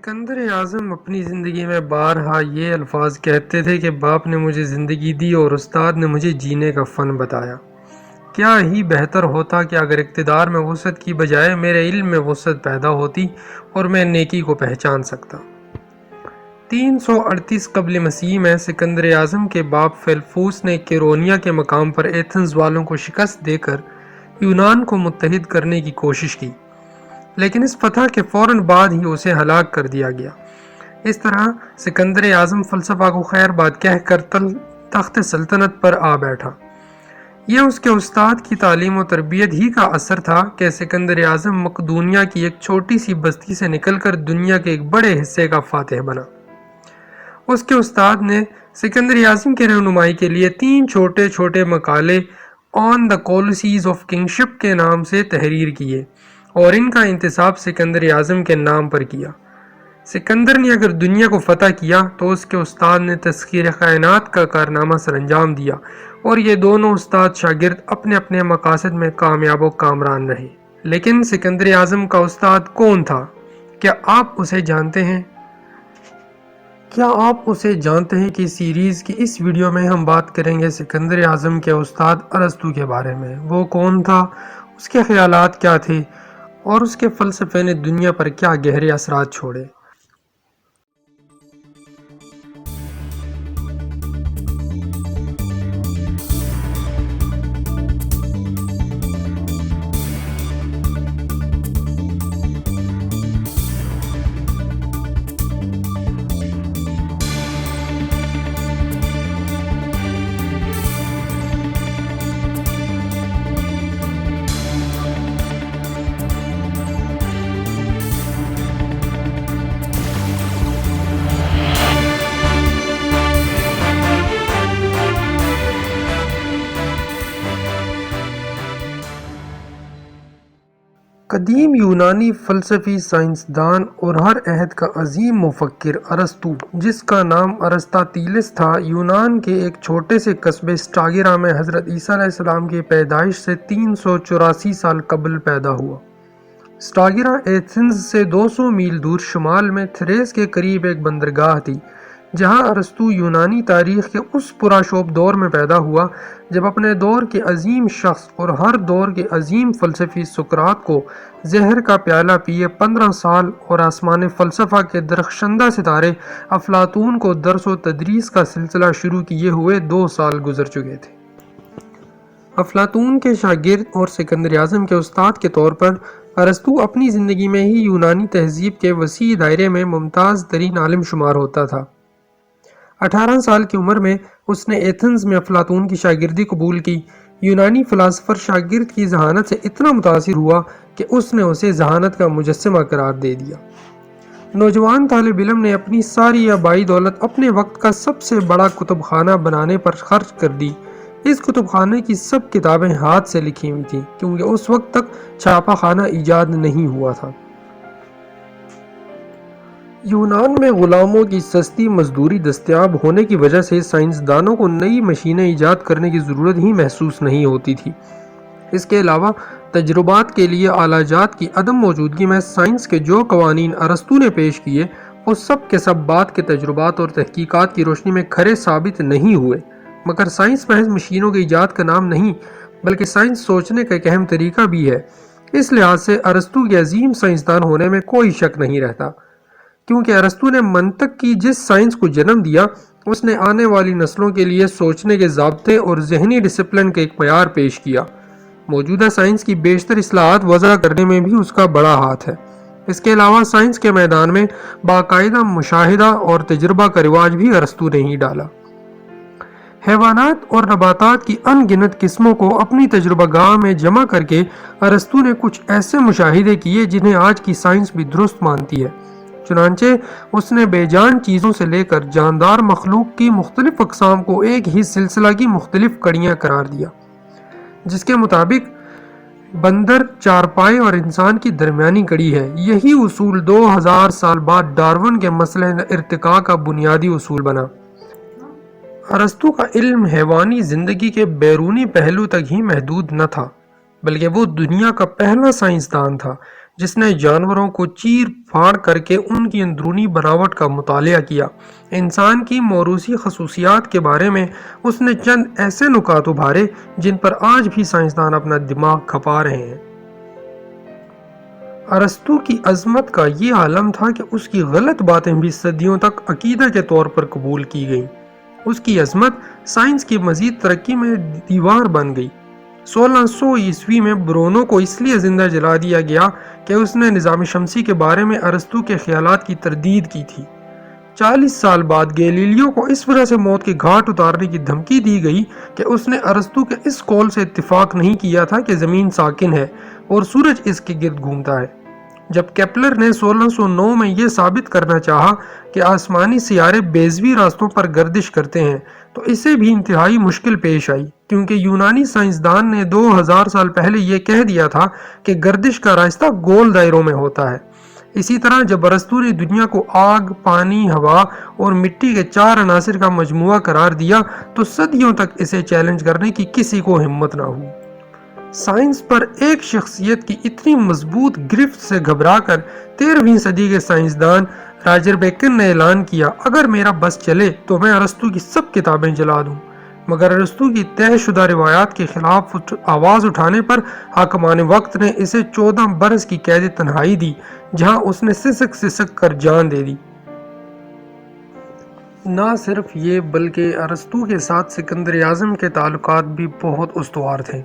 سکندر اعظم اپنی زندگی میں بارہا یہ الفاظ کہتے تھے کہ باپ نے مجھے زندگی دی اور استاد نے مجھے جینے کا فن بتایا۔ کیا ہی بہتر ہوتا کہ اگر اقتدار میں وسعت کی بجائے میرے علم میں وسعت پیدا ہوتی اور میں نیکی کو پہچان سکتا۔ 338 قبل مسیح میں سکندر اعظم کے باپ فیلفوس نے کیرونیا کے مقام پر ایتھنز والوں کو شکست دے کر یونان کو متحد کرنے کی کوشش کی، لیکن اس فتح کے فوراً بعد ہی اسے ہلاک کر دیا گیا۔ اس طرح سکندر اعظم فلسفہ کو خیر بات کہہ کر تخت سلطنت پر آ بیٹھا۔ یہ اس کے استاد کی تعلیم و تربیت ہی کا اثر تھا کہ سکندر اعظم مقدونیہ کی ایک چھوٹی سی بستی سے نکل کر دنیا کے ایک بڑے حصے کا فاتح بنا۔ اس کے استاد نے سکندر اعظم کی رہنمائی کے لیے 3 چھوٹے چھوٹے مقالے آن دا کولوسیز آف کنگشپ کے نام سے تحریر کیے اور ان کا انتساب سکندر اعظم کے نام پر کیا۔ سکندر نے اگر دنیا کو فتح کیا تو اس کے استاد نے تسخیر کائنات کا کارنامہ سر انجام دیا، اور یہ دونوں استاد شاگرد اپنے اپنے مقاصد میں کامیاب و کامران رہے۔ لیکن سکندر اعظم کا استاد کون تھا؟ کیا آپ اسے جانتے ہیں؟ کہ سیریز کی اس ویڈیو میں ہم بات کریں گے سکندر اعظم کے استاد ارسطو کے بارے میں۔ وہ کون تھا، اس کے خیالات کیا تھے اور اس کے فلسفے نے دنیا پر کیا گہرے اثرات چھوڑے۔ قدیم یونانی فلسفی، سائنسدان اور ہر عہد کا عظیم مفکر ارسطو، جس کا نام ارسطاطیلس تھا، یونان کے ایک چھوٹے سے قصبے اسٹاگرا میں حضرت عیسیٰ علیہ السلام کی پیدائش سے 384 سال قبل پیدا ہوا۔ اسٹاگرا ایتھنز سے 200 میل دور شمال میں تھریس کے قریب ایک بندرگاہ تھی، جہاں ارسطو یونانی تاریخ کے اس پراشوب دور میں پیدا ہوا جب اپنے دور کے عظیم شخص اور ہر دور کے عظیم فلسفی سقراط کو زہر کا پیالہ پیے 15 سال اور آسمان فلسفہ کے درخشندہ ستارے افلاطون کو درس و تدریس کا سلسلہ شروع کیے ہوئے 2 سال گزر چکے تھے۔ افلاطون کے شاگرد اور سکندر اعظم کے استاد کے طور پر ارسطو اپنی زندگی میں ہی یونانی تہذیب کے وسیع دائرے میں ممتاز ترین عالم شمار ہوتا تھا۔ 18 سال کی عمر میں اس نے ایتھنز میں افلاطون کی شاگردی قبول کی۔ یونانی فلاسفر شاگرد کی ذہانت سے اتنا متاثر ہوا کہ اس نے اسے ذہانت کا مجسمہ قرار دے دیا۔ نوجوان طالب علم نے اپنی ساری آبائی دولت اپنے وقت کا سب سے بڑا کتب خانہ بنانے پر خرچ کر دی۔ اس کتب خانے کی سب کتابیں ہاتھ سے لکھی ہوئی تھیں، کیونکہ اس وقت تک چھاپا خانہ ایجاد نہیں ہوا تھا۔ یونان میں غلاموں کی سستی مزدوری دستیاب ہونے کی وجہ سے سائنسدانوں کو نئی مشینیں ایجاد کرنے کی ضرورت ہی محسوس نہیں ہوتی تھی۔ اس کے علاوہ تجربات کے لیے آلہ جات کی عدم موجودگی میں سائنس کے جو قوانین ارسطو نے پیش کیے وہ سب کے سب بعد کے تجربات اور تحقیقات کی روشنی میں کھرے ثابت نہیں ہوئے۔ مگر سائنس محض مشینوں کے ایجاد کا نام نہیں، بلکہ سائنس سوچنے کا ایک اہم طریقہ بھی ہے۔ اس لحاظ سے ارسطو کے عظیم سائنسدان ہونے میں کوئی شک نہیں رہتا، کیونکہ ارسطو نے منطق کی جس سائنس کو جنم دیا، اس نے آنے والی نسلوں کے لیے سوچنے کے ضابطے اور ذہنی ڈسپلن کا ایک معیار پیش کیا۔ موجودہ سائنس کی بیشتر اصلاحات وضع کرنے میں بھی اس کا بڑا ہاتھ ہے۔ اس کے علاوہ سائنس کے میدان میں باقاعدہ مشاہدہ اور تجربہ کا رواج بھی ارسطو نے ہی ڈالا۔ حیوانات اور نباتات کی ان گنت قسموں کو اپنی تجربہ گاہ میں جمع کر کے ارسطو نے کچھ ایسے مشاہدے کیے جنہیں آج کی سائنس بھی درست مانتی ہے۔ چنانچہ اس نے بے جان چیزوں سے لے کر جاندار مخلوق کی مختلف اقسام کو ایک ہی سلسلہ کی مختلف کڑیاں قرار دیا، جس کے مطابق بندر، چارپائے اور انسان کی درمیانی کڑی ہے۔ یہی اصول 2000 سال بعد ڈارون کے مسئلہ ارتقاء کا بنیادی اصول بنا۔ ارسطو کا علم حیوانی زندگی کے بیرونی پہلو تک ہی محدود نہ تھا، بلکہ وہ دنیا کا پہلا سائنسدان تھا جس نے جانوروں کو چیر پھاڑ کر کے ان کی اندرونی بناوٹ کا مطالعہ کیا۔ انسان کی موروثی خصوصیات کے بارے میں اس نے چند ایسے نکات ابھارے جن پر آج بھی سائنسدان اپنا دماغ کھپا رہے ہیں۔ ارسطو کی عظمت کا یہ عالم تھا کہ اس کی غلط باتیں بھی صدیوں تک عقیدہ کے طور پر قبول کی گئیں۔ اس کی عظمت سائنس کی مزید ترقی میں دیوار بن گئی۔ 1600 عیسوی میں برونو کو اس لیے زندہ جلا دیا گیا کہ اس نے نظام شمسی کے بارے میں ارسطو کے خیالات کی تردید کی تھی۔ 40 سال بعد گیلیلیو کو اس وجہ سے موت کے گھاٹ اتارنے کی دھمکی دی گئی کہ اس نے ارسطو کے اس قول سے اتفاق نہیں کیا تھا کہ زمین ساکن ہے اور سورج اس کے گرد گھومتا ہے۔ جب کیپلر نے 1609 میں یہ ثابت کرنا چاہا کہ آسمانی سیارے بیضوی راستوں پر گردش کرتے ہیں تو اسے بھی انتہائی مشکل پیش آئی، کیونکہ یونانی سائنسدان نے 2000 سال پہلے یہ کہہ دیا تھا کہ گردش کا راستہ گول دائروں میں ہوتا ہے۔ اسی طرح جب ارسطو نے دنیا کو آگ، پانی، ہوا اور مٹی کے 4 عناصر کا مجموعہ قرار دیا تو صدیوں تک اسے چیلنج کرنے کی کسی کو ہمت نہ ہوئی۔ سائنس پر ایک شخصیت کی اتنی مضبوط گرفت سے گھبرا کر 13ویں صدی کے سائنسدان راجر بیکن نے اعلان کیا، اگر میرا بس چلے تو میں ارسطو کی سب کتابیں جلا دوں۔ مگر ارسطو کی طے شدہ روایات کے خلاف آواز اٹھانے پر حاکمان وقت نے اسے 14 برس کی قید تنہائی دی، جہاں اس نے سسک کر جان دے دی۔ نہ صرف یہ بلکہ ارسطو کے ساتھ سکندر اعظم کے تعلقات بھی بہت استوار تھے۔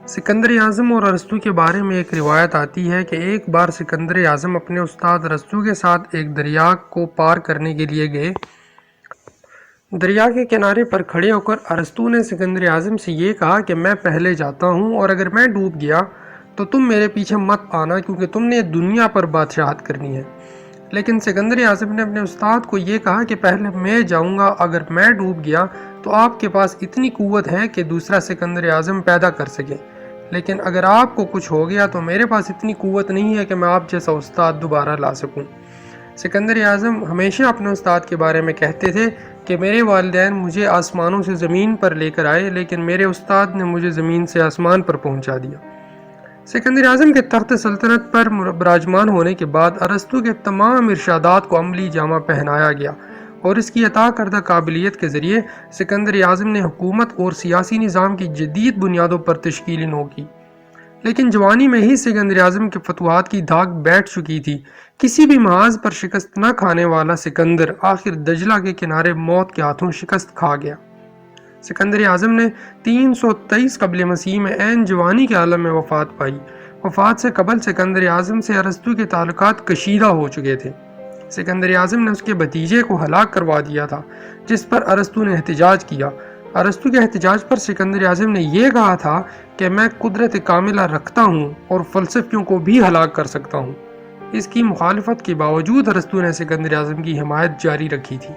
سکندر اعظم اور ارسطو کے بارے میں ایک روایت آتی ہے کہ ایک بار سکندر اعظم اپنے استاد ارسطو کے ساتھ ایک دریا کو پار کرنے کے لیے گئے۔ دریا کے کنارے پر کھڑے ہو کر ارسطو نے سکندر اعظم سے یہ کہا کہ میں پہلے جاتا ہوں اور اگر میں ڈوب گیا تو تم میرے پیچھے مت آنا، کیونکہ تم نے دنیا پر بادشاہت کرنی ہے۔ لیکن سکندر اعظم نے اپنے استاد کو یہ کہا کہ پہلے میں جاؤں گا، اگر میں ڈوب گیا تو آپ کے پاس اتنی قوت ہے کہ دوسرا سکندر اعظم پیدا کر سکے، لیکن اگر آپ کو کچھ ہو گیا تو میرے پاس اتنی قوت نہیں ہے کہ میں آپ جیسا استاد دوبارہ لا سکوں۔ سکندر اعظم ہمیشہ اپنے استاد کے بارے میں کہتے تھے کہ میرے والدین مجھے آسمانوں سے زمین پر لے کر آئے، لیکن میرے استاد نے مجھے زمین سے آسمان پر پہنچا دیا۔ سکندر اعظم کے تخت سلطنت پر براجمان ہونے کے بعد ارسطو کے تمام ارشادات کو عملی جامہ پہنایا گیا اور اس کی عطا کردہ قابلیت کے ذریعے سکندر اعظم نے حکومت اور سیاسی نظام کی جدید بنیادوں پر تشکیل نو کی۔ لیکن جوانی میں ہی سکندر اعظم کے فتوحات کی دھاک بیٹھ چکی تھی۔ کسی بھی محاذ پر شکست نہ کھانے والا سکندر آخر دجلہ کے کنارے موت کے ہاتھوں شکست کھا گیا۔ سکندر اعظم نے 323 قبل مسیح میں عین جوانی کے عالم میں وفات پائی۔ وفات سے قبل سکندر اعظم سے ارسطو کے تعلقات کشیدہ ہو چکے تھے۔ سکندر اعظم نے اس کے بھتیجے کو ہلاک کروا دیا تھا، جس پر ارسطو نے احتجاج کیا۔ ارسطو کے احتجاج پر سکندر اعظم نے یہ کہا تھا کہ میں قدرت کاملہ رکھتا ہوں اور فلسفیوں کو بھی ہلاک کر سکتا ہوں۔ اس کی مخالفت کے باوجود ارسطو نے سکندر اعظم کی حمایت جاری رکھی تھی۔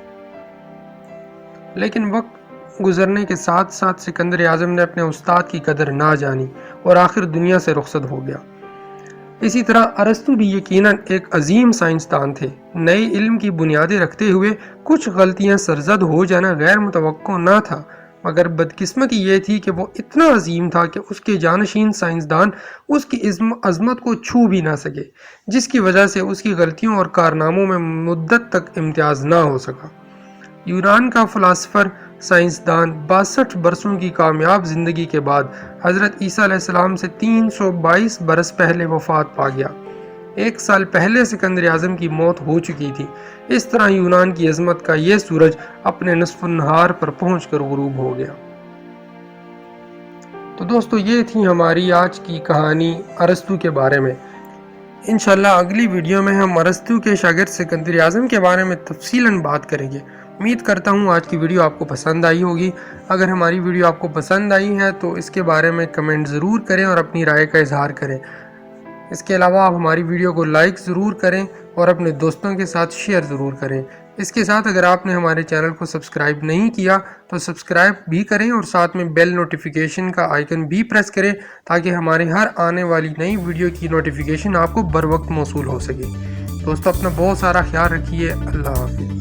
لیکن وقت گزرنے کے ساتھ ساتھ سکندر اعظم نے اپنے استاد کی قدر نہ جانی اور آخر دنیا سے رخصت ہو گیا۔ اسی طرح ارسطو بھی یقیناً ایک عظیم سائنسدان تھے۔ نئے علم کی بنیادیں رکھتے ہوئے کچھ غلطیاں سرزد ہو جانا غیر متوقع نہ تھا، مگر بدقسمتی یہ تھی کہ وہ اتنا عظیم تھا کہ اس کے جانشین سائنسدان اس کی عظمت کو چھو بھی نہ سکے، جس کی وجہ سے اس کی غلطیوں اور کارناموں میں مدت تک امتیاز نہ ہو سکا۔ یونان کا فلاسفر سائنسدان 62 برسوں کی کامیاب زندگی کے بعد حضرت عیسیٰ علیہ السلام سے 322 برس پہلے وفات پا گیا۔ 1 سال پہلے سکندر اعظم کی موت ہو چکی تھی۔ اس طرح یونان کی عظمت کا یہ سورج اپنے نصف النہار پر پہنچ کر غروب ہو گیا۔ تو دوستو، یہ تھی ہماری آج کی کہانی ارسطو کے بارے میں۔ انشاءاللہ اگلی ویڈیو میں ہم ارسطو کے شاگرد سکندر اعظم کے بارے میں تفصیلاً بات کریں گے۔ امید کرتا ہوں آج کی ویڈیو آپ کو پسند آئی ہوگی۔ اگر ہماری ویڈیو آپ کو پسند آئی ہے تو اس کے بارے میں کمنٹ ضرور کریں اور اپنی رائے کا اظہار کریں۔ اس کے علاوہ آپ ہماری ویڈیو کو لائک ضرور کریں اور اپنے دوستوں کے ساتھ شیئر ضرور کریں۔ اس کے ساتھ اگر آپ نے ہمارے چینل کو سبسکرائب نہیں کیا تو سبسکرائب بھی کریں اور ساتھ میں بیل نوٹیفیکیشن کا آئیکن بھی پریس کریں تاکہ ہمارے ہر آنے والی نئی ویڈیو کی نوٹیفیکیشن آپ کو بر وقت موصول ہو سکے۔ دوستو، اپنا بہت سارا خیال رکھیے۔ اللہ حافظ۔